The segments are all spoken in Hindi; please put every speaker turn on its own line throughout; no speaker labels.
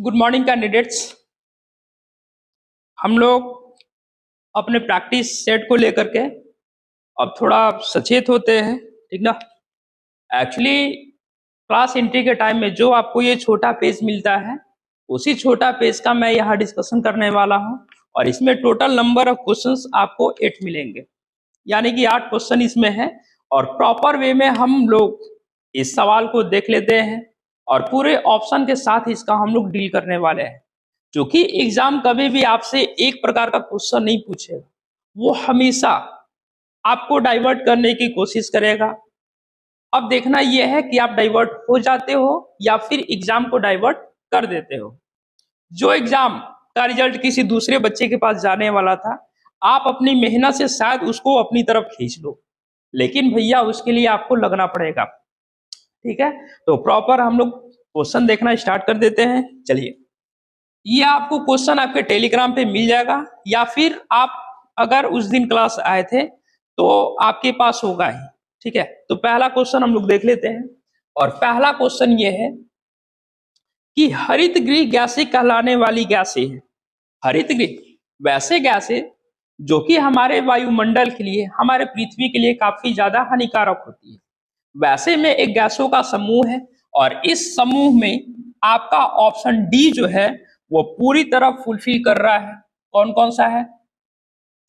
Good morning candidates. हम लोग अपने प्रैक्टिस सेट को लेकर के अब थोड़ा सचेत होते हैं, ठीक ना। एक्चुअली क्लास एंट्री के टाइम में जो आपको ये छोटा पेज मिलता है, उसी छोटा पेज का मैं यहाँ डिस्कशन करने वाला हूँ। और इसमें टोटल नंबर ऑफ क्वेश्चंस आपको 8 मिलेंगे, यानी कि 8 क्वेश्चन इसमें है। और प्रॉपर वे में हम लोग इस सवाल को देख लेते हैं और पूरे ऑप्शन के साथ इसका हम लोग डील करने वाले हैं। क्योंकि एग्जाम कभी भी आपसे एक प्रकार का क्वेश्चन नहीं पूछेगा, वो हमेशा आपको डाइवर्ट करने की कोशिश करेगा। अब देखना यह है कि आप डाइवर्ट हो जाते हो या फिर एग्जाम को डाइवर्ट कर देते हो। जो एग्जाम का रिजल्ट किसी दूसरे बच्चे के पास जाने वाला था, आप अपनी मेहनत से शायद उसको अपनी तरफ खींच लो, लेकिन भैया उसके लिए आपको लगना पड़ेगा। ठीक है, तो प्रॉपर हम लोग क्वेश्चन देखना स्टार्ट कर देते हैं। चलिए, ये आपको क्वेश्चन आपके टेलीग्राम पे मिल जाएगा, या फिर आप अगर उस दिन क्लास आए थे तो आपके पास होगा ही। ठीक है, तो पहला क्वेश्चन हम लोग देख लेते हैं। और पहला क्वेश्चन ये है कि हरितगृह गैसें कहलाने वाली गैसें हैं। हरितगृह वैसे गैसें जो कि हमारे वायुमंडल के लिए, हमारे पृथ्वी के लिए काफी ज्यादा हानिकारक होती है। वैसे में एक गैसों का समूह है, और इस समूह में आपका ऑप्शन डी जो है वो पूरी तरह फुलफिल कर रहा है। कौन कौन सा है?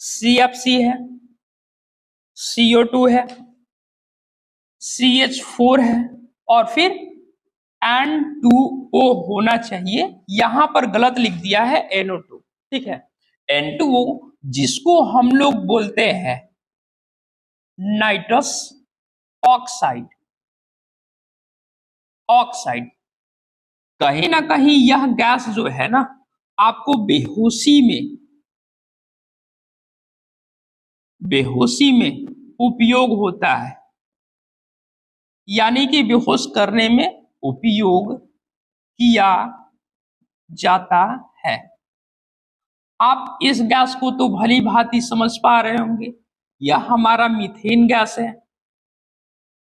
CFC है, CO2 है, CH4 है, और फिर N2O होना चाहिए। यहां पर गलत लिख दिया है NO2। ठीक है, N2O जिसको हम लोग बोलते हैं नाइट्रस ऑक्साइड। कहीं ना कहीं यह गैस जो है ना, आपको बेहोशी में उपयोग होता है, यानी कि बेहोश करने में उपयोग किया जाता है। आप इस गैस को तो भली भांति समझ पा रहे होंगे, यह हमारा मीथेन गैस है,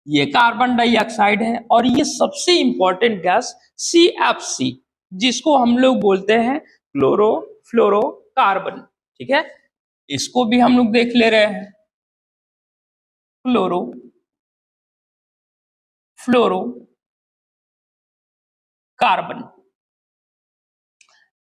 ये कार्बन डाइऑक्साइड है, और ये सबसे इंपॉर्टेंट गैस CFC जिसको हम लोग बोलते हैं क्लोरोफ्लोरोकार्बन। ठीक है, इसको भी हम लोग देख ले रहे हैं। क्लोरोफ्लोरोकार्बन।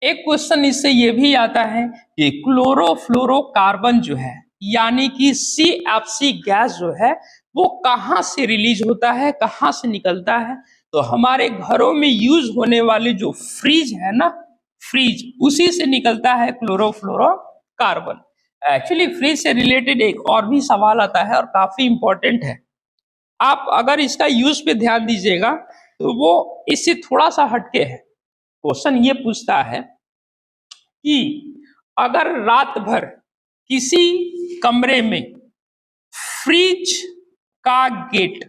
एक क्वेश्चन इससे ये भी आता है कि क्लोरोफ्लोरोकार्बन जो है, यानी कि CFC गैस जो है, वो कहां से रिलीज होता है, कहां से निकलता है? तो हमारे घरों में यूज होने वाली जो फ्रिज है ना, फ्रिज, उसी से निकलता है क्लोरोफ्लोरोकार्बन। एक्चुअली फ्रिज से रिलेटेड एक और भी सवाल आता है और काफी इंपॉर्टेंट है। आप अगर इसका यूज पे ध्यान दीजिएगा तो वो इससे थोड़ा सा हटके है। क्वेश्चन ये पूछता है कि अगर रात भर किसी कमरे में फ्रिज का गेट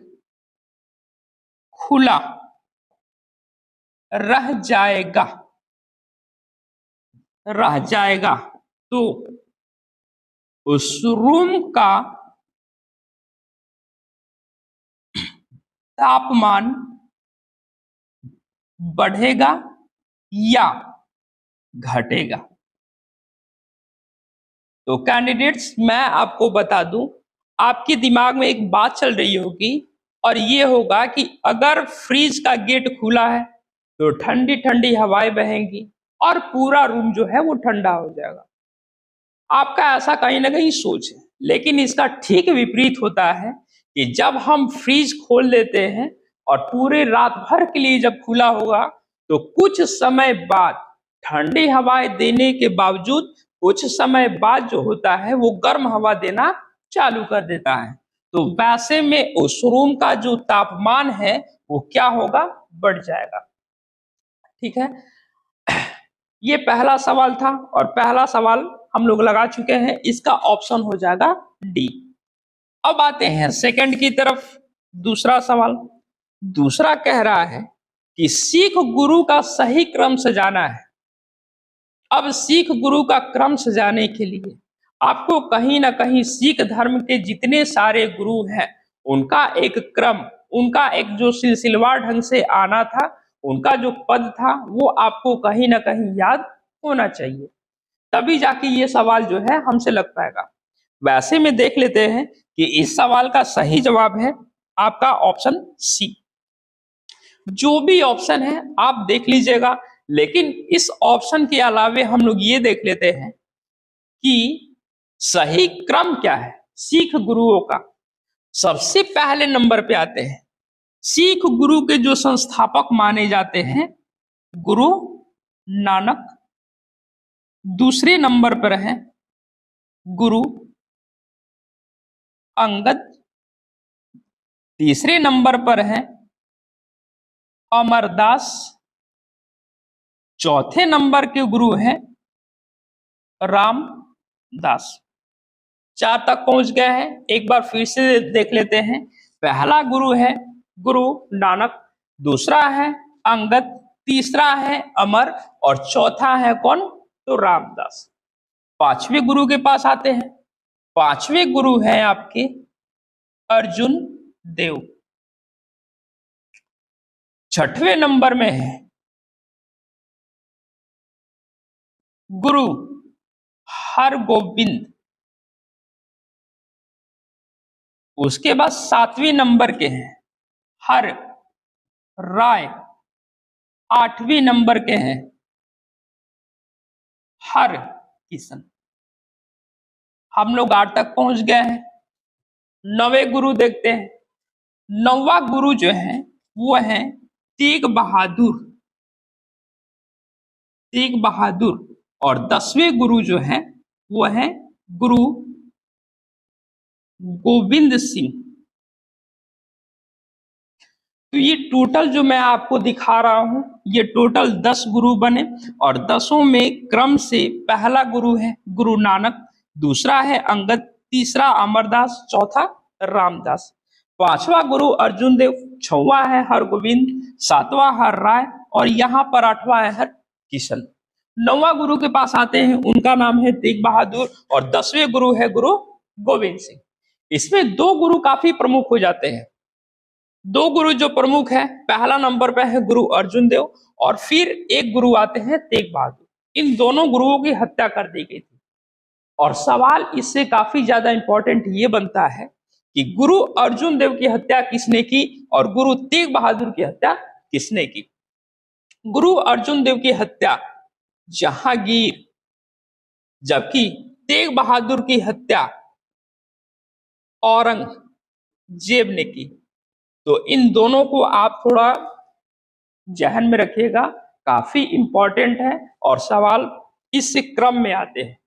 खुला रह जाएगा तो उस रूम का तापमान बढ़ेगा या घटेगा? तो कैंडिडेट्स, मैं आपको बता दूं, आपके दिमाग में एक बात चल रही होगी, और ये होगा कि अगर फ्रिज का गेट खुला है तो ठंडी ठंडी हवाएं बहेंगी और पूरा रूम जो है वो ठंडा हो जाएगा। आपका ऐसा कहीं ना कहीं सोच है, लेकिन इसका ठीक विपरीत होता है कि जब हम फ्रिज खोल देते हैं और पूरे रात भर के लिए जब खुला होगा, तो कुछ समय बाद ठंडी हवाएं देने के बावजूद कुछ समय बाद जो होता है वो गर्म हवा देना चालू कर देता है। तो वैसे में उस रूम का जो तापमान है वो क्या होगा? बढ़ जाएगा। ठीक है, ये पहला सवाल था, और पहला सवाल हम लोग लगा चुके हैं, इसका ऑप्शन हो जाएगा डी। अब आते हैं सेकंड की तरफ। दूसरा सवाल, दूसरा कह रहा है कि सिख गुरु का सही क्रम सजाना है। अब सिख गुरु का क्रम सजाने के लिए आपको कहीं ना कहीं सिख धर्म के जितने सारे गुरु हैं उनका एक क्रम, उनका एक जो सिलसिलेवार ढंग से आना था, उनका जो पद था वो आपको कहीं ना कहीं याद होना चाहिए, तभी जाके ये सवाल जो है हमसे लग पाएगा। वैसे में देख लेते हैं कि इस सवाल का सही जवाब है आपका ऑप्शन सी। जो भी ऑप्शन है आप देख लीजिएगा, लेकिन इस ऑप्शन के अलावे हम लोग ये देख लेते हैं कि सही क्रम क्या है सिख गुरुओं का। सबसे पहले नंबर पे आते हैं सिख गुरु के जो संस्थापक माने जाते हैं गुरु नानक। दूसरे नंबर पर है गुरु अंगद। तीसरे नंबर पर है अमरदास। चौथे नंबर के गुरु हैं रामदास। 4 तक पहुंच गए हैं। एक बार फिर से देख लेते हैं। पहला गुरु है गुरु नानक, दूसरा है अंगद, तीसरा है अमर और चौथा है कौन, तो रामदास। पांचवें गुरु के पास आते हैं। पांचवें गुरु हैं आपके अर्जुन देव। छठवें नंबर में है गुरु हरगोविंद। उसके बाद 7वें नंबर के हैं हर राय। 8वें नंबर के हैं हर किशन। हम लोग 8 तक पहुंच गए हैं। 9वें गुरु देखते हैं। 9वां गुरु जो है वो है तेग बहादुर। तेग बहादुर। और 10वें गुरु जो है वो है गुरु गोविंद सिंह। तो ये टोटल जो मैं आपको दिखा रहा हूं ये टोटल 10 गुरु बने और 10 में क्रम से पहला गुरु है गुरु नानक, दूसरा है अंगद, तीसरा अमरदास, चौथा रामदास। 5वां गुरु अर्जुन देव, 6वां है हरगोविंद, 7वां हर राय और यहाँ पर 8वां है हर किशन। 9वां गुरु के पास आते हैं, उनका नाम है तेग बहादुर और 10वें गुरु है गुरु गोविंद सिंह। इसमें 2 गुरु काफी प्रमुख हो जाते हैं। 2 गुरु जो प्रमुख है, पहला नंबर पे है गुरु अर्जुन देव और फिर एक गुरु आते हैं तेग बहादुर। इन दोनों गुरुओं की हत्या कर दी गई थी और सवाल इससे काफी ज्यादा इंपॉर्टेंट ये बनता है कि गुरु अर्जुन देव की हत्या किसने की और गुरु तेग बहादुर की हत्या किसने की। गुरु अर्जुन देव की हत्या जहांगीर, जबकि तेग बहादुर की हत्या औरंगजेब ने की। तो इन दोनों को आप थोड़ा जहन में रखिएगा, काफी इंपॉर्टेंट है और सवाल इस क्रम में आते हैं।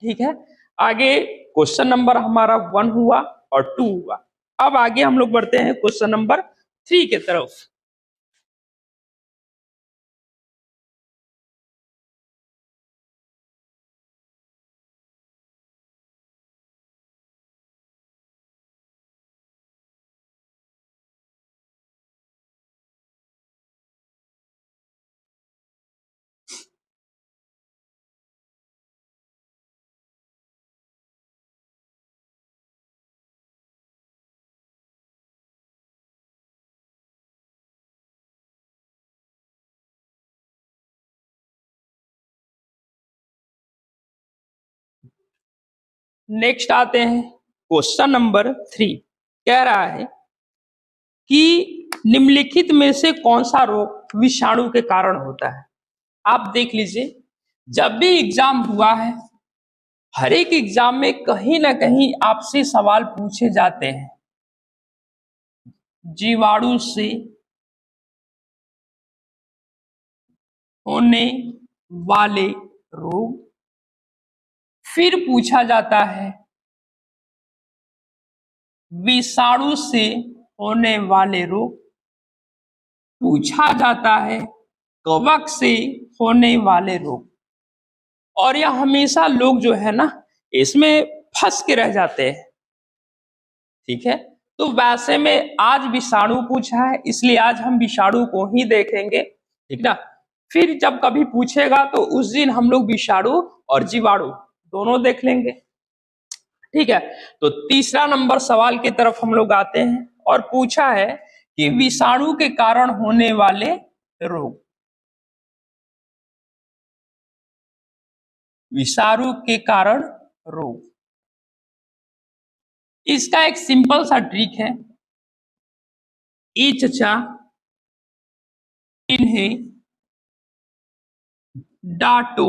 ठीक है, आगे क्वेश्चन नंबर हमारा 1 हुआ और 2 हुआ। अब आगे हम लोग बढ़ते हैं क्वेश्चन नंबर 3 के तरफ। नेक्स्ट आते हैं क्वेश्चन नंबर 3। कह रहा है कि निम्नलिखित में से कौन सा रोग विषाणु के कारण होता है। आप देख लीजिए, जब भी एग्जाम हुआ है, हर एक एग्जाम में कहीं ना कहीं आपसे सवाल पूछे जाते हैं जीवाणु से होने वाले रोग। फिर पूछा जाता है विषाणु से होने वाले रोग। पूछा जाता है कवक से होने वाले रोग। और यह हमेशा लोग जो है ना इसमें फंस के रह जाते हैं। ठीक है, तो वैसे में आज विषाणु पूछा है इसलिए आज हम विषाणु को ही देखेंगे। ठीक ना, फिर जब कभी पूछेगा तो उस दिन हम लोग विषाणु और जीवाणु दोनों देख लेंगे। ठीक है, तो तीसरा नंबर सवाल की तरफ हम लोग आते हैं और पूछा है कि विषाणु के कारण होने वाले रोग, विषाणु के कारण रोग। इसका एक सिंपल सा ट्रिक है, ए चचा इन्हें डांटो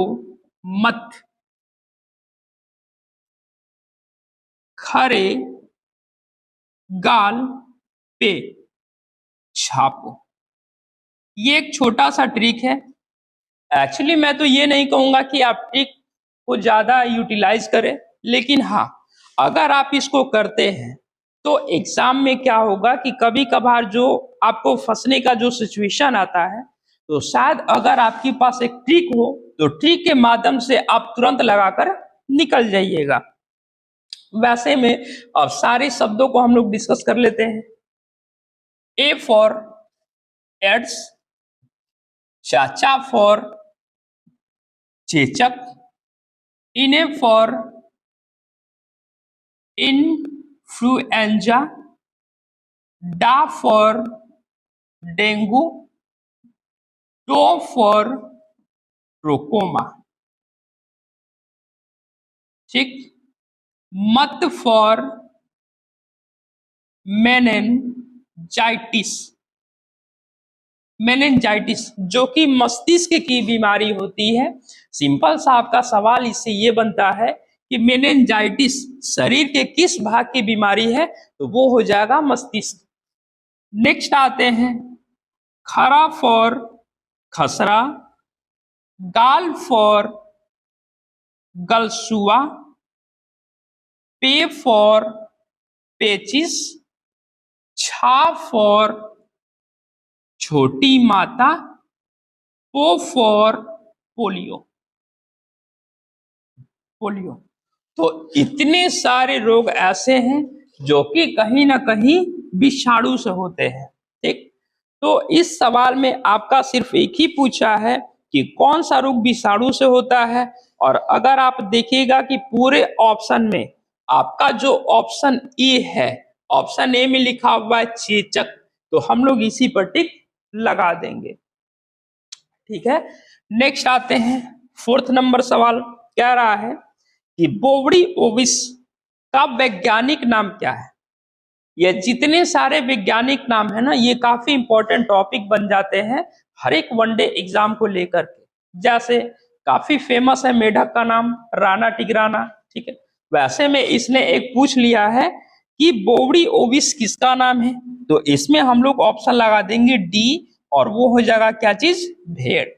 मत, खरे गाल पे छापो। ये एक छोटा सा ट्रिक है। एक्चुअली मैं तो ये नहीं कहूंगा कि आप ट्रिक को ज्यादा यूटिलाइज करें, लेकिन हाँ, अगर आप इसको करते हैं तो एग्जाम में क्या होगा कि कभी कभार जो आपको फंसने का जो सिचुएशन आता है, तो शायद अगर आपके पास एक ट्रिक हो तो ट्रिक के माध्यम से आप तुरंत लगाकर निकल जाइएगा। वैसे में अब सारे शब्दों को हम लोग डिस्कस कर लेते हैं। ए फॉर एड्स, चाचा फॉर चेचक, इने फॉर इन्फ्लुएंजा, डा फॉर डेंगू, टो फॉर ट्रोकोमा, ठीक, मत फॉर मेनिनजाइटिस, मेनिनजाइटिस जो कि मस्तिष्क की बीमारी होती है। सिंपल सा आपका सवाल इससे ये बनता है कि मेनिनजाइटिस शरीर के किस भाग की बीमारी है, तो वो हो जाएगा मस्तिष्क। नेक्स्ट आते हैं, खरा फॉर खसरा, गाल फॉर गलसुआ, पे फॉर पेचिस, छा फॉर छोटी माता, पो फॉर पोलियो, पोलियो। तो इतने सारे रोग ऐसे हैं जो कि कहीं ना कहीं विषाणु से होते हैं, ठीक। तो इस सवाल में आपका सिर्फ एक ही पूछा है कि कौन सा रोग विषाणु से होता है, और अगर आप देखिएगा कि पूरे ऑप्शन में आपका जो ऑप्शन ए है, ऑप्शन ए में लिखा हुआ है चेचक, तो हम लोग इसी पर टिक लगा देंगे, ठीक है। नेक्स्ट आते हैं, फोर्थ नंबर सवाल कह रहा है कि बोवड़ी ओविस का वैज्ञानिक नाम क्या है। ये जितने सारे वैज्ञानिक नाम है ना, ये काफी इंपॉर्टेंट टॉपिक बन जाते हैं हर एक वनडे एग्जाम को लेकर के। जैसे काफी फेमस है मेढक का नाम राणा टिग्राना, ठीक है। वैसे में इसने एक पूछ लिया है कि बोवड़ी ओविस किसका नाम है, तो इसमें हम लोग ऑप्शन लगा देंगे डी, और वो हो जाएगा क्या चीज, भेड़।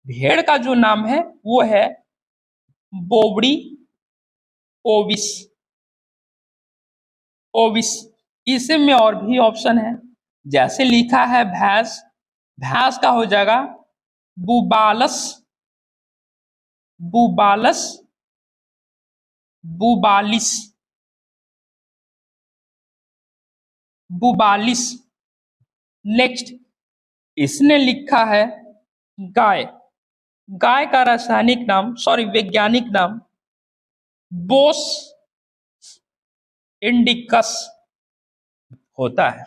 भेड़ का जो नाम है वो है बोवड़ी ओविस, ओविस। इसमें और भी ऑप्शन है, जैसे लिखा है भैंस, भैंस का हो जाएगा बुबालस, बुबालस, बुबालिस, बुबालिस। नेक्स्ट इसने लिखा है गाय, गाय का रासायनिक नाम, सॉरी वैज्ञानिक नाम बोस इंडिकस होता है,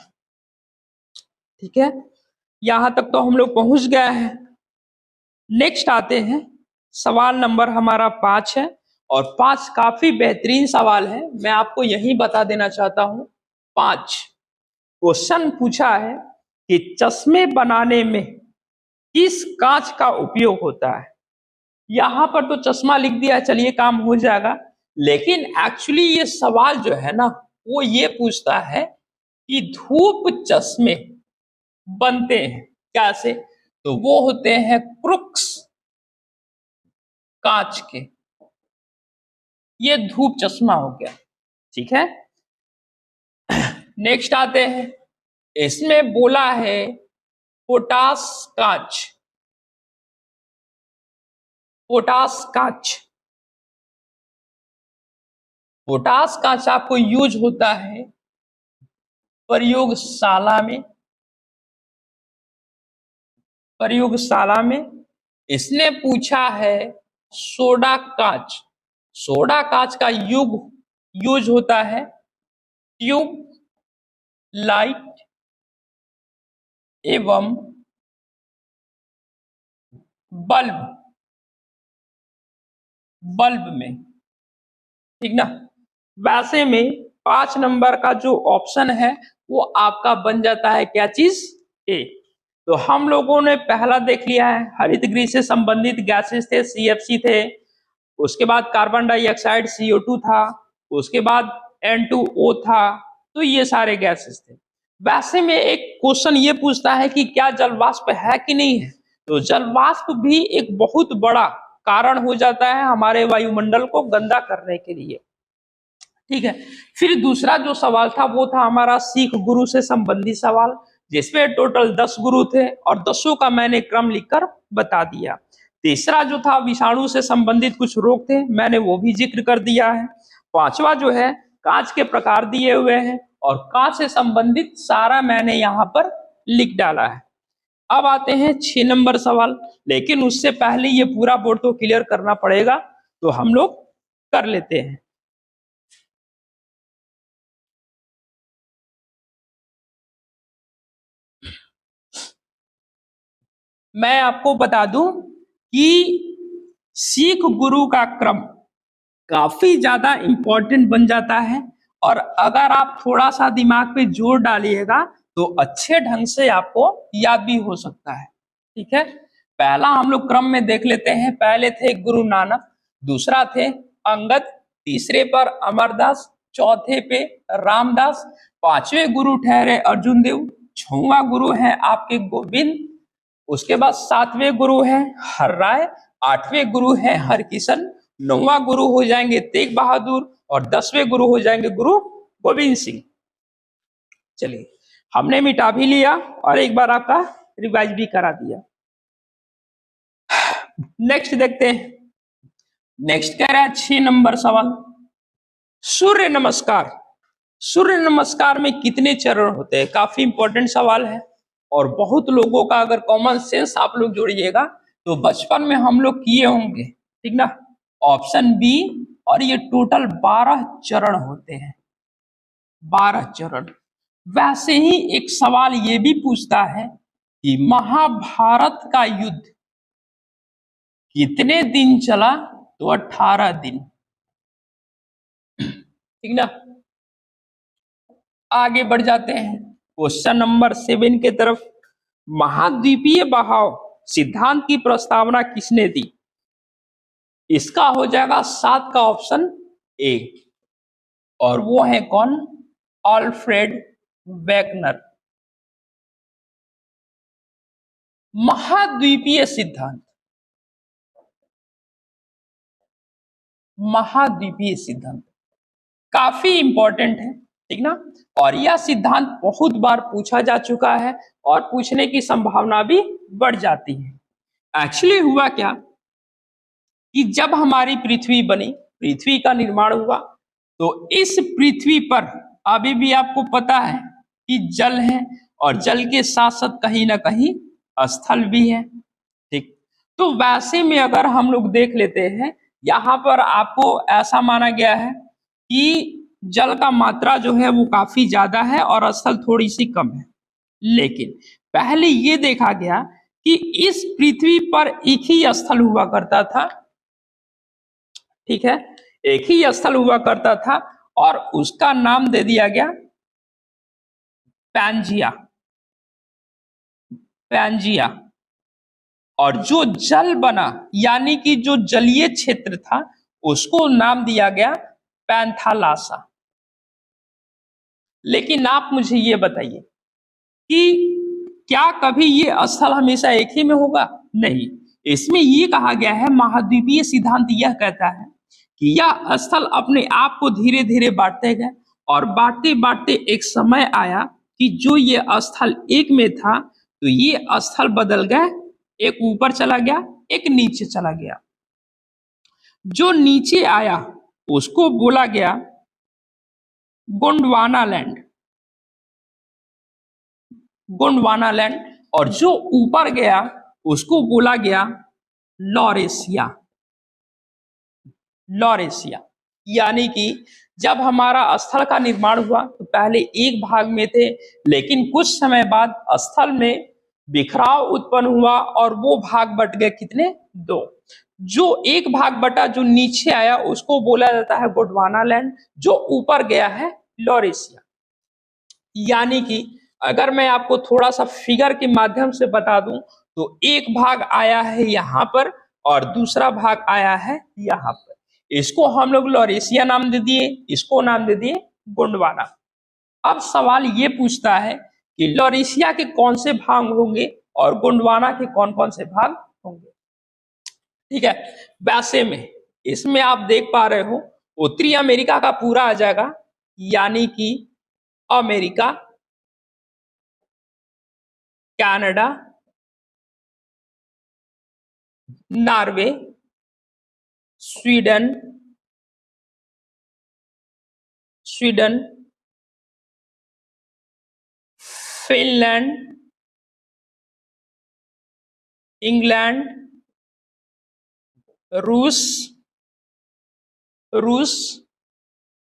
ठीक है। यहां तक तो हम लोग पहुंच गए हैं। नेक्स्ट आते हैं, सवाल नंबर हमारा 5 है, और 5 काफी बेहतरीन सवाल है, मैं आपको यही बता देना चाहता हूं। 5 क्वेश्चन पूछा है कि चश्मे बनाने में किस कांच का उपयोग होता है। यहां पर तो चश्मा लिख दिया, चलिए काम हो जाएगा, लेकिन एक्चुअली ये सवाल जो है ना, वो ये पूछता है कि धूप चश्मे बनते हैं कैसे, तो वो होते हैं क्रुक्स कांच के। ये धूप चश्मा हो गया, ठीक है। नेक्स्ट आते हैं, इसमें बोला है पोटास कांच, पोटास कांच, पोटास कांच आपको यूज होता है प्रयोगशाला में, प्रयोगशाला में। इसने पूछा है सोडा कांच, सोडा कांच का यूज होता है ट्यूब लाइट एवं बल्ब बल्ब में, ठीक ना। वैसे में 5 नंबर का जो ऑप्शन है वो आपका बन जाता है क्या चीज, ए। तो हम लोगों ने पहला देख लिया है, हरित गृह से संबंधित गैसेस थे, सीएफसी थे, उसके बाद कार्बन डाइऑक्साइड CO2 था, उसके बाद N2O था। तो ये सारे गैसेस थे। वैसे में एक क्वेश्चन ये पूछता है कि क्या जल वाष्प है कि नहीं है। तो जल वाष्प भी एक बहुत बड़ा कारण हो जाता है हमारे वायुमंडल को गंदा करने के लिए, ठीक है। फिर दूसरा जो सवाल था वो था हमारा सिख गुरु से संबंधित सवाल, जिसमें टोटल 10 गुरु थे और 10 का मैंने क्रम लिखकर बता दिया। तीसरा जो था विषाणु से संबंधित कुछ रोग थे, मैंने वो भी जिक्र कर दिया है। पांचवा जो है कांच के प्रकार दिए हुए हैं और कांच से संबंधित सारा मैंने यहाँ पर लिख डाला है। अब आते हैं 6 नंबर सवाल, लेकिन उससे पहले ये पूरा बोर्ड तो क्लियर करना पड़ेगा, तो हम लोग कर लेते हैं। मैं आपको बता दूं कि सिख गुरु का क्रम काफी ज्यादा इंपॉर्टेंट बन जाता है और अगर आप थोड़ा सा दिमाग पे जोर डालिएगा तो अच्छे ढंग से आपको याद भी हो सकता है, ठीक है। पहला हम लोग क्रम में देख लेते हैं। पहले थे गुरु नानक, दूसरा थे अंगद, तीसरे पर अमरदास, चौथे पे रामदास, पांचवें गुरु ठहरे अर्जुन देव, छठवां गुरु है आपके गोविंद, उसके बाद सातवें गुरु हैं हर्राय, आठवें गुरु हैं हरकिशन, नौवां गुरु हो जाएंगे तेग बहादुर और 10वें गुरु हो जाएंगे गुरु गोविंद सिंह। चलिए हमने मिटा भी लिया और एक बार आपका रिवाइज भी करा दिया। नेक्स्ट देखते हैं। नेक्स्ट कह रहा है 6 नंबर सवाल, सूर्य नमस्कार। सूर्य नमस्कार में कितने चरण होते हैं? काफी इंपॉर्टेंट सवाल है और बहुत लोगों का अगर कॉमन सेंस आप लोग जोड़िएगा तो बचपन में हम लोग किए होंगे, ठीक ना। ऑप्शन बी, और ये टोटल 12 चरण होते हैं, 12 चरण। वैसे ही एक सवाल ये भी पूछता है कि महाभारत का युद्ध कितने दिन चला? तो 18 दिन, ठीक ना। आगे बढ़ जाते हैं क्वेश्चन नंबर 7 के तरफ। महाद्वीपीय बहाव सिद्धांत की प्रस्तावना किसने दी? इसका हो जाएगा 7 का ऑप्शन ए, और वो है कौन? Alfred Wegener. महाद्वीपीय सिद्धांत, महाद्वीपीय सिद्धांत काफी इंपॉर्टेंट है, ठीक ना। और यह सिद्धांत बहुत बार पूछा जा चुका है और पूछने की संभावना भी बढ़ जाती है। एक्चुअली हुआ क्या कि जब हमारी पृथ्वी बनी, पृथ्वी का निर्माण हुआ, तो इस पृथ्वी पर अभी भी आपको पता है कि जल है और जल के साथ साथ कहीं ना कहीं स्थल भी है, ठीक। तो वैसे में अगर हम लोग देख लेते हैं, यहाँ पर आपको ऐसा माना गया है कि जल का मात्रा जो है वो काफी ज्यादा है और स्थल थोड़ी सी कम है। लेकिन पहले ये देखा गया कि इस पृथ्वी पर एक ही स्थल हुआ करता था, ठीक है, एक ही स्थल हुआ करता था और उसका नाम दे दिया गया पैंजिया, पैंजिया। और जो जल बना यानी कि जो जलीय क्षेत्र था उसको नाम दिया गया पैंथालासा। लेकिन आप मुझे ये बताइए कि क्या कभी ये स्थल हमेशा एक ही में होगा? नहीं। इसमें ये कहा गया है, महाद्वीपीय सिद्धांत यह कहता है कि यह स्थल अपने आप को धीरे धीरे बांटते गए और बांटते बांटते एक समय आया कि जो ये स्थल एक में था तो ये स्थल बदल गए, एक ऊपर चला गया, एक नीचे चला गया। जो नीचे आया उसको बोला गया गोंडवाना लैंड, गोंडवाना लैंड, और जो ऊपर गया उसको बोला गया लॉरेशिया, लॉरेशिया। यानी कि जब हमारा स्थल का निर्माण हुआ तो पहले एक भाग में थे, लेकिन कुछ समय बाद स्थल में बिखराव उत्पन्न हुआ और वो भाग बट गए कितने? 2। जो एक भाग बटा जो नीचे आया उसको बोला जाता है गोंडवाना लैंड, जो ऊपर गया है लॉरेशिया। यानी कि अगर मैं आपको थोड़ा सा फिगर के माध्यम से बता दूं तो एक भाग आया है यहां पर और दूसरा भाग आया है यहां पर। इसको हम लोग लॉरेशिया नाम दे दिए, इसको नाम दे दिए गोंडवाना। अब सवाल ये पूछता है कि लॉरेशिया के कौन से भाग होंगे और गोंडवाना के कौन कौन से भाग होंगे। ठीक है, वैसे में इसमें आप देख पा रहे हो उत्तरी अमेरिका का पूरा आ जाएगा, यानी कि America, Canada, Norway, Sweden, Finland, England, रूस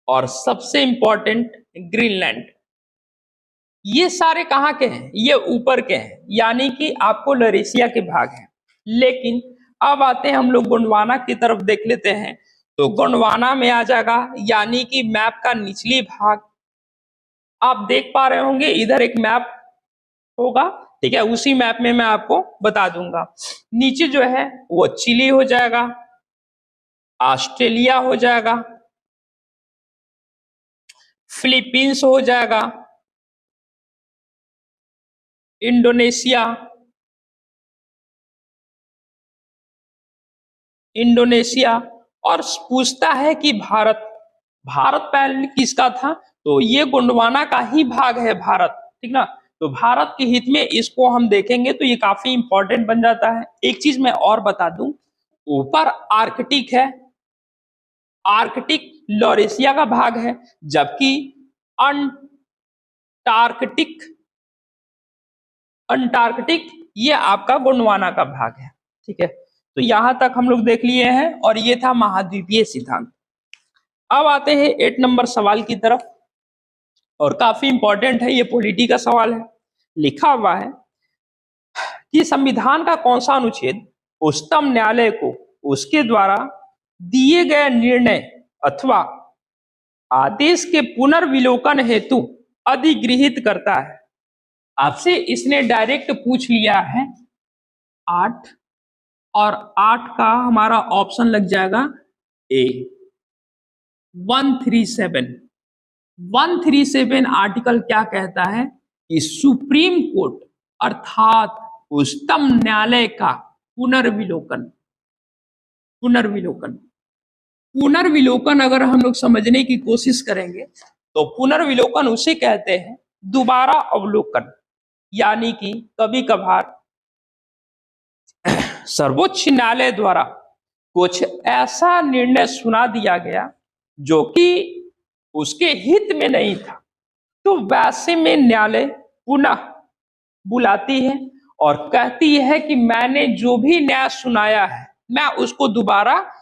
और सबसे इंपॉर्टेंट ग्रीनलैंड। ये सारे कहाँ के हैं? ये ऊपर के हैं, यानी कि आपको लॉरेशिया के भाग हैं। लेकिन अब आते हैं हम लोग गोंडवाना की तरफ, देख लेते हैं। तो गोंडवाना में आ जाएगा, यानी कि मैप का निचली भाग। आप देख पा रहे होंगे इधर एक मैप होगा, ठीक है, उसी मैप में मैं आपको बता दूंगा। नीचे जो है वो चिली हो जाएगा, ऑस्ट्रेलिया हो जाएगा, फिलीपींस हो जाएगा, इंडोनेशिया और पूछता है कि भारत पहले किसका था? तो ये गोंडवाना का ही भाग है भारत, ठीक ना। तो भारत के हित में इसको हम देखेंगे तो ये काफी इंपॉर्टेंट बन जाता है। एक चीज मैं और बता दूं, ऊपर आर्कटिक है, आर्कटिक लॉरेशिया का भाग है, जबकि अंटार्कटिक ये आपका गोंडवाना का भाग है। ठीक है, तो यहां तक हम लोग देख लिए हैं और ये था महाद्वीपीय सिद्धांत। अब आते हैं 8 नंबर सवाल की तरफ, और काफी इंपॉर्टेंट है, ये पॉलिटी का सवाल है। लिखा हुआ है कि संविधान का कौन सा अनुच्छेद उच्चतम न्यायालय को उसके द्वारा दिए गए निर्णय अथवा आदेश के पुनर्विलोकन हेतु अधिगृहित करता है? आपसे इसने डायरेक्ट पूछ लिया है 8, और 8 का हमारा ऑप्शन लग जाएगा ए, 137 आर्टिकल क्या कहता है कि सुप्रीम कोर्ट अर्थात उच्चतम न्यायालय का पुनर्विलोकन अगर हम लोग समझने की कोशिश करेंगे तो पुनर्विलोकन उसे कहते हैं दोबारा अवलोकन। यानी कि कभी कभार सर्वोच्च न्यायालय द्वारा कुछ ऐसा निर्णय सुना दिया गया जो कि उसके हित में नहीं था, तो वैसे में न्यायालय पुनः बुलाती है और कहती है कि मैंने जो भी न्याय सुनाया है मैं उसको दोबारा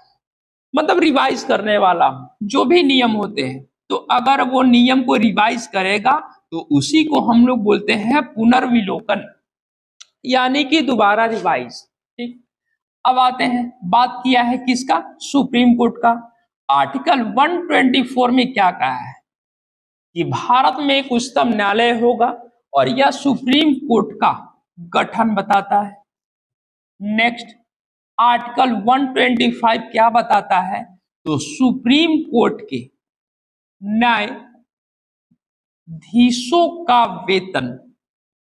मतलब रिवाइज करने वाला हूं, जो भी नियम होते हैं। तो अगर वो नियम को रिवाइज करेगा तो उसी को हम लोग बोलते हैं पुनर्विलोकन, यानी कि दोबारा रिवाइज। ठीक, अब आते हैं, बात किया है किसका? सुप्रीम कोर्ट का। आर्टिकल 124 में क्या कहा है कि भारत में एक उच्चतम न्यायालय होगा और यह सुप्रीम कोर्ट का गठन बताता है। नेक्स्ट, आर्टिकल 125 क्या बताता है? तो सुप्रीम कोर्ट के न्यायाधीशों का वेतन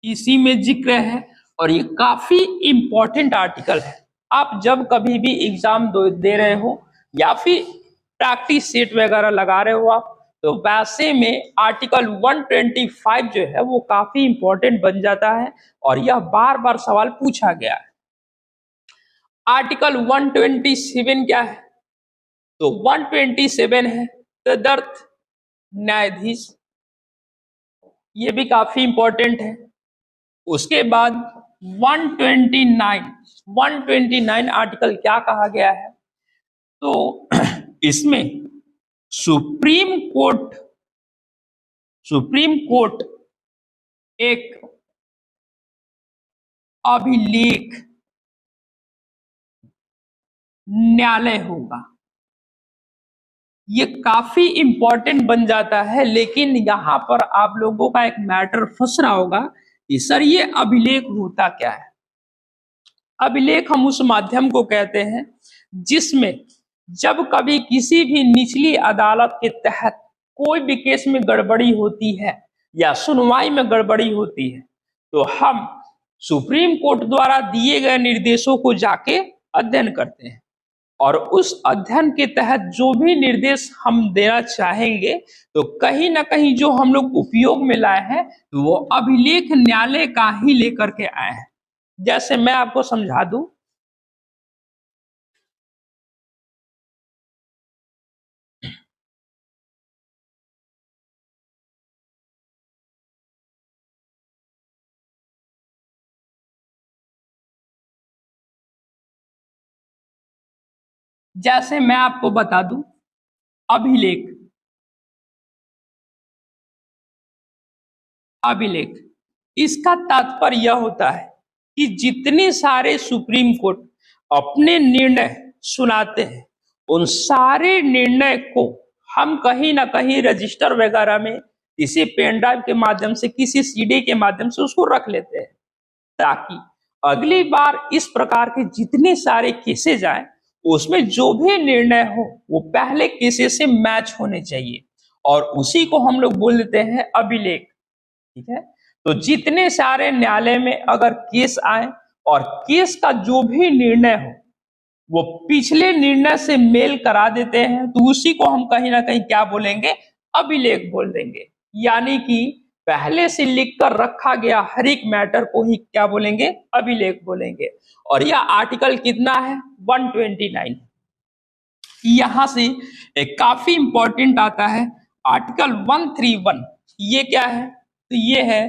इसी में जिक्र है, और ये काफी इंपॉर्टेंट आर्टिकल है। आप जब कभी भी एग्जाम दे रहे हो या फिर प्रैक्टिस सेट वगैरह लगा रहे हो आप, तो वैसे में आर्टिकल 125 जो है वो काफी इंपॉर्टेंट बन जाता है और यह बार बार सवाल पूछा गया है। आर्टिकल 127 क्या है? तो 127 है तदर्थ न्यायाधीश, ये भी काफी इंपॉर्टेंट है। उसके बाद 129 आर्टिकल क्या कहा गया है? तो इसमें सुप्रीम कोर्ट एक अभिलेख न्यायालय होगा। ये काफी इंपॉर्टेंट बन जाता है, लेकिन यहां पर आप लोगों का एक मैटर फंस रहा होगा कि सर ये अभिलेख होता क्या है। अभिलेख हम उस माध्यम को कहते हैं जिसमें जब कभी किसी भी निचली अदालत के तहत कोई भी केस में गड़बड़ी होती है या सुनवाई में गड़बड़ी होती है, तो हम सुप्रीम कोर्ट द्वारा दिए गए निर्देशों को जाके अध्ययन करते हैं और उस अध्ययन के तहत जो भी निर्देश हम देना चाहेंगे, तो कहीं ना कहीं जो हम लोग उपयोग में लाए हैं तो वो अभिलेख न्यायालय का ही लेकर के आए हैं। जैसे मैं आपको समझा दूं, जैसे मैं आपको बता दूं, अभिलेख अभिलेख इसका तात्पर्य यह होता है कि जितने सारे सुप्रीम कोर्ट अपने निर्णय सुनाते हैं, उन सारे निर्णय को हम कहीं ना कहीं रजिस्टर वगैरह में किसी पेन ड्राइव के माध्यम से, किसी सीडी के माध्यम से उसको रख लेते हैं, ताकि अगली बार इस प्रकार के जितने सारे केसेज आए उसमें जो भी निर्णय हो वो पहले केसेस से मैच होने चाहिए, और उसी को हम लोग बोल देते हैं अभिलेख। ठीक है, तो जितने सारे न्यायालय में अगर केस आए और केस का जो भी निर्णय हो वो पिछले निर्णय से मेल करा देते हैं, तो उसी को हम कहीं ना कहीं क्या बोलेंगे, अभिलेख बोल देंगे। यानी कि पहले से लिख कर रखा गया हर एक मैटर को ही क्या बोलेंगे, अभिलेख बोलेंगे। और यह आर्टिकल कितना है, 129। यहां से एक काफी इंपॉर्टेंट आता है आर्टिकल 131। ये क्या है, तो ये है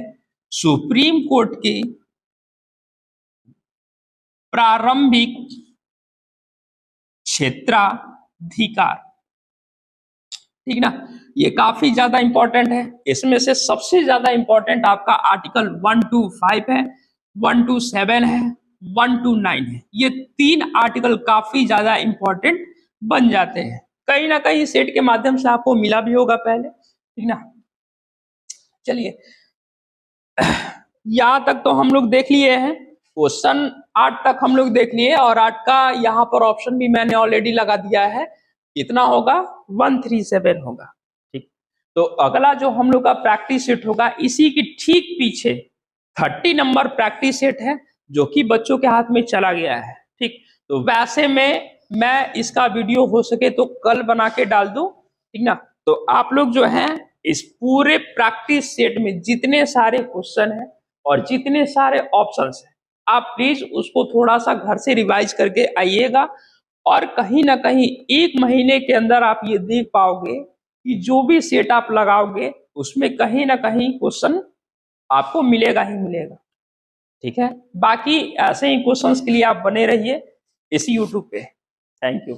सुप्रीम कोर्ट के प्रारंभिक क्षेत्राधिकार। ठीक ना, ये काफी ज्यादा इंपॉर्टेंट है। इसमें से सबसे ज्यादा इंपॉर्टेंट आपका आर्टिकल 125 है, 127 है, 129 है। ये 3 आर्टिकल काफी ज्यादा इंपॉर्टेंट बन जाते हैं। कहीं ना कहीं सेट के माध्यम से आपको मिला भी होगा पहले। ठीक ना, चलिए यहां तक तो हम लोग देख लिए हैं। क्वेश्चन 8 तक हम लोग देख लिए, और 8 का यहाँ पर ऑप्शन भी मैंने ऑलरेडी लगा दिया है। कितना होगा, 137 होगा। ठीक, तो अगला जो हम लोग का प्रैक्टिस सेट होगा, इसी की ठीक पीछे 30 नंबर प्रैक्टिस सेट है जो कि बच्चों के हाथ में चला गया है। ठीक, तो वैसे में मैं इसका वीडियो हो सके तो कल बना के डाल दूं। ठीक ना, तो आप लोग जो हैं इस पूरे प्रैक्टिस सेट में जितने सारे क्वेश्चन हैं और जितने सारे ऑप्शंस हैं, आप प्लीज उसको थोड़ा सा घर से रिवाइज करके आइएगा, और कहीं ना कहीं 1 महीने के अंदर आप ये देख पाओगे कि जो भी सेट आप लगाओगे उसमें कहीं ना कहीं क्वेश्चन आपको मिलेगा ही मिलेगा। ठीक है, बाकी ऐसे ही क्वेश्चंस के लिए आप बने रहिए इसी यूट्यूब पे। Thank you.